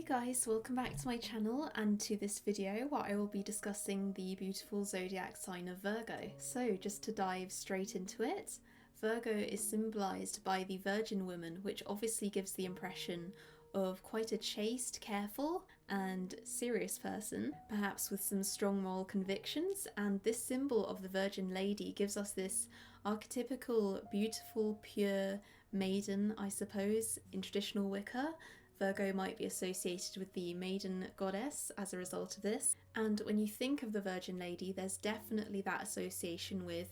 guys, welcome back to my channel and to this video where I will be discussing the beautiful zodiac sign of Virgo. So just to dive straight into it, Virgo is symbolised by the Virgin woman, which obviously gives the impression of quite a chaste, careful and serious person, perhaps with some strong moral convictions, and this symbol of the Virgin Lady gives us this archetypical, beautiful, pure maiden, I suppose. In traditional Wicca, Virgo might be associated with the maiden goddess as a result of this, and when you think of the Virgin Lady, there's definitely that association with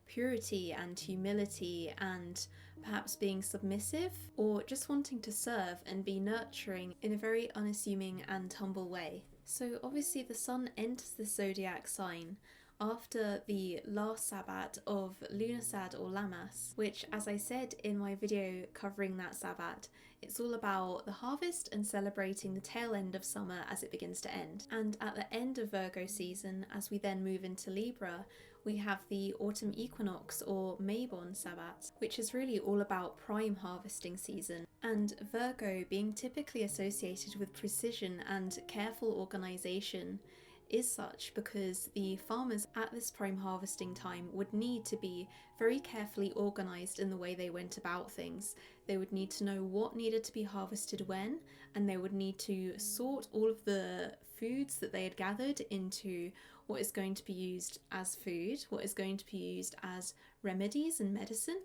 purity and humility and perhaps being submissive or just wanting to serve and be nurturing in a very unassuming and humble way. So obviously the sun enters the zodiac sign after the last Sabbat of Lughnasadh or Lammas, which, as I said in my video covering that Sabbat, it's all about the harvest and celebrating the tail end of summer as it begins to end. And at the end of Virgo season, as we then move into Libra, we have the autumn equinox or Mabon Sabbat, which is really all about prime harvesting season. And Virgo, being typically associated with precision and careful organisation, is such because the farmers at this prime harvesting time would need to be very carefully organised in the way they went about things. They would need to know what needed to be harvested when, and they would need to sort all of the foods that they had gathered into what is going to be used as food, what is going to be used as remedies and medicine,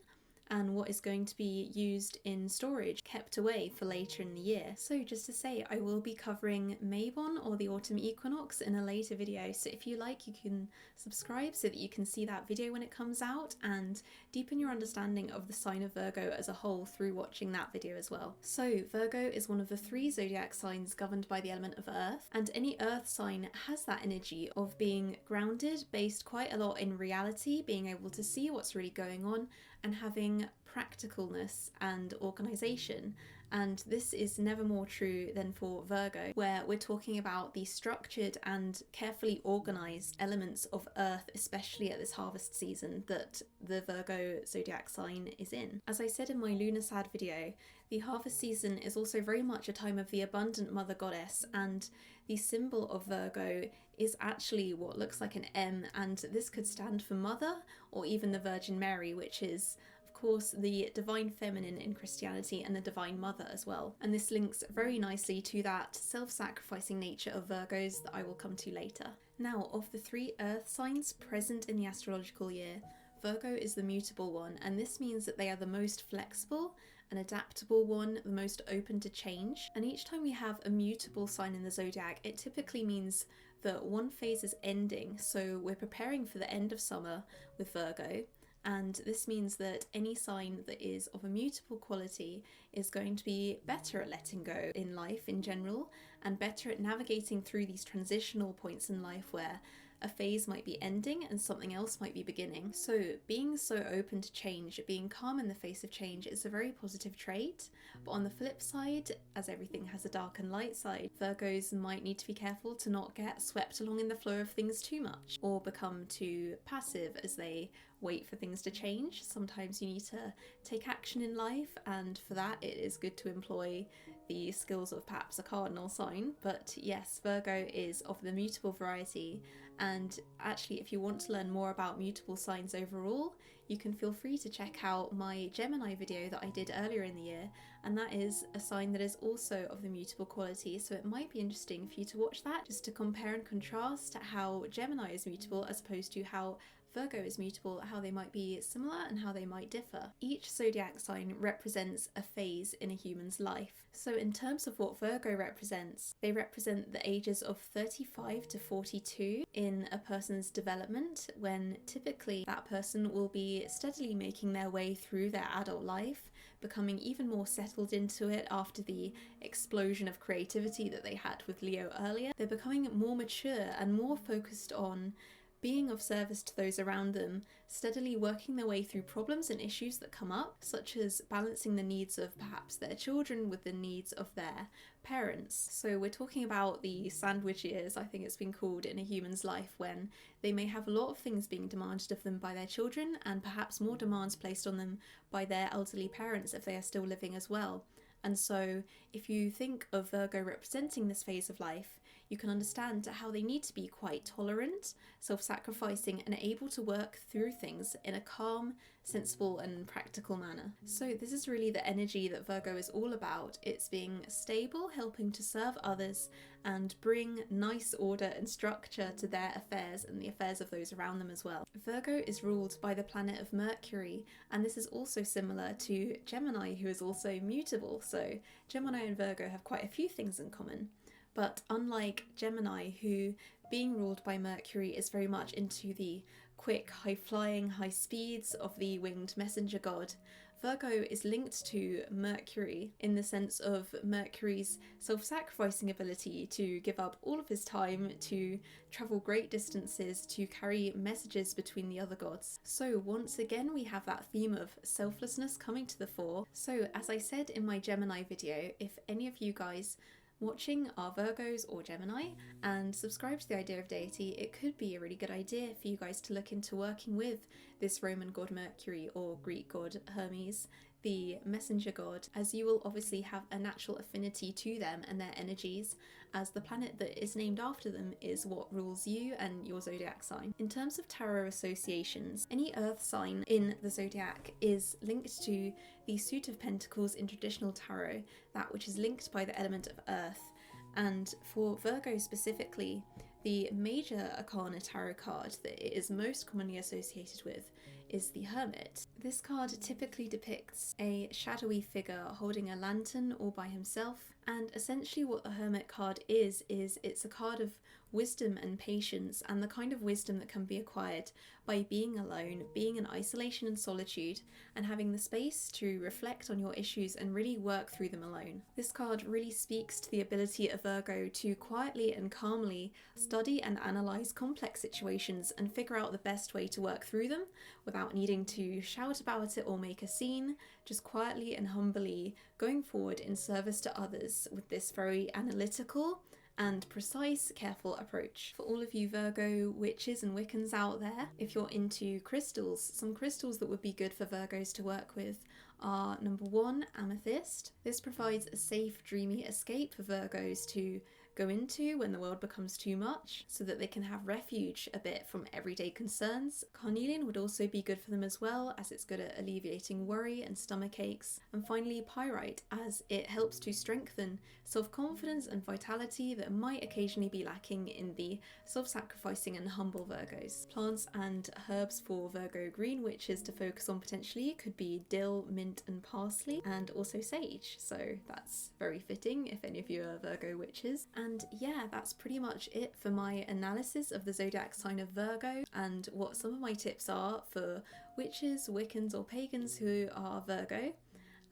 and what is going to be used in storage, kept away for later in the year. So just to say, I will be covering Mabon or the autumn equinox in a later video, so if you like you can subscribe so that you can see that video when it comes out and deepen your understanding of the sign of Virgo as a whole through watching that video as well. So Virgo is one of the 3 zodiac signs governed by the element of earth, and any earth sign has that energy of being grounded, based quite a lot in reality, being able to see what's really going on and having practicalness and organisation. And this is never more true than for Virgo, where we're talking about the structured and carefully organised elements of earth, especially at this harvest season that the Virgo zodiac sign is in. As I said in my Lughnasadh video, the harvest season is also very much a time of the abundant mother goddess, and the symbol of Virgo is actually what looks like an M, and this could stand for mother or even the Virgin Mary, which is of course the divine feminine in Christianity and the divine mother as well. And this links very nicely to that self-sacrificing nature of Virgos that I will come to later. Now, of the 3 earth signs present in the astrological year, Virgo is the mutable one, and this means that they are the most flexible and adaptable one, the most open to change. And each time we have a mutable sign in the zodiac, it typically means that one phase is ending, so we're preparing for the end of summer with Virgo. And this means that any sign that is of a mutable quality is going to be better at letting go in life in general, and better at navigating through these transitional points in life where a phase might be ending and something else might be beginning. So being so open to change, being calm in the face of change, is a very positive trait. But on the flip side, as everything has a dark and light side, Virgos might need to be careful to not get swept along in the flow of things too much or become too passive as they wait for things to change. Sometimes you need to take action in life, and for that it is good to employ the skills of perhaps a cardinal sign. But yes, Virgo is of the mutable variety, and actually if you want to learn more about mutable signs overall, you can feel free to check out my Gemini video that I did earlier in the year, and that is a sign that is also of the mutable quality, so it might be interesting for you to watch that just to compare and contrast how Gemini is mutable as opposed to how Virgo is mutable, how they might be similar and how they might differ. Each zodiac sign represents a phase in a human's life. So in terms of what Virgo represents, they represent the ages of 35 to 42 in a person's development, when typically that person will be steadily making their way through their adult life, becoming even more settled into it after the explosion of creativity that they had with Leo earlier. They're becoming more mature and more focused on being of service to those around them, steadily working their way through problems and issues that come up, such as balancing the needs of perhaps their children with the needs of their parents. So we're talking about the sandwich years, I think it's been called, in a human's life, when they may have a lot of things being demanded of them by their children, and perhaps more demands placed on them by their elderly parents if they are still living as well. And so if you think of Virgo representing this phase of life, you can understand how they need to be quite tolerant, self-sacrificing, and able to work through things in a calm, sensible, and practical manner. So this is really the energy that Virgo is all about. It's being stable, helping to serve others, and bring nice order and structure to their affairs and the affairs of those around them as well. Virgo is ruled by the planet of Mercury, and this is also similar to Gemini, who is also mutable. So Gemini and Virgo have quite a few things in common. But unlike Gemini, who, being ruled by Mercury, is very much into the quick, high-flying, high speeds of the winged messenger god, Virgo is linked to Mercury in the sense of Mercury's self-sacrificing ability to give up all of his time to travel great distances to carry messages between the other gods. So once again we have that theme of selflessness coming to the fore. So as I said in my Gemini video, if any of you guys watching are Virgos or Gemini and subscribe to the idea of deity, it could be a really good idea for you guys to look into working with this Roman god Mercury or Greek god Hermes, the messenger god, as you will obviously have a natural affinity to them and their energies, as the planet that is named after them is what rules you and your zodiac sign. In terms of tarot associations, any earth sign in the zodiac is linked to the suit of pentacles in traditional tarot, that which is linked by the element of earth. And for Virgo specifically, the major arcana tarot card that it is most commonly associated with is the Hermit. This card typically depicts a shadowy figure holding a lantern all by himself, and essentially what the Hermit card is it's a card of wisdom and patience, and the kind of wisdom that can be acquired by being alone, being in isolation and solitude, and having the space to reflect on your issues and really work through them alone. This card really speaks to the ability of Virgo to quietly and calmly study and analyse complex situations and figure out the best way to work through them without needing to shout about it or make a scene, just quietly and humbly going forward in service to others with this very analytical and precise, careful approach. For all of you Virgo witches and wiccans out there, if you're into crystals, some crystals that would be good for Virgos to work with are number 1, amethyst. This provides a safe, dreamy escape for Virgos to go into when the world becomes too much, so that they can have refuge a bit from everyday concerns. Carnelian would also be good for them as well, as it's good at alleviating worry and stomach aches. And finally pyrite, as it helps to strengthen self-confidence and vitality that might occasionally be lacking in the self-sacrificing and humble Virgos. Plants and herbs for Virgo green witches to focus on potentially could be dill, mint and parsley, and also sage, so that's very fitting if any of you are Virgo witches. And yeah, that's pretty much it for my analysis of the zodiac sign of Virgo and what some of my tips are for witches, wiccans or pagans who are Virgo.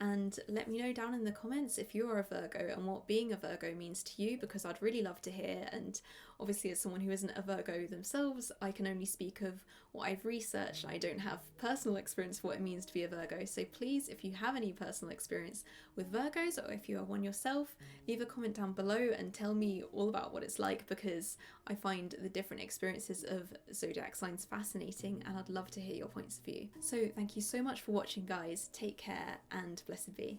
And let me know down in the comments if you're a Virgo and what being a Virgo means to you, because I'd really love to hear. And obviously as someone who isn't a Virgo themselves, I can only speak of what I've researched. I don't have personal experience of what it means to be a Virgo, so please, if you have any personal experience with Virgos or if you are one yourself, leave a comment down below and tell me all about what it's like, because I find the different experiences of zodiac signs fascinating and I'd love to hear your points of view. So thank you so much for watching guys, take care and blessed be.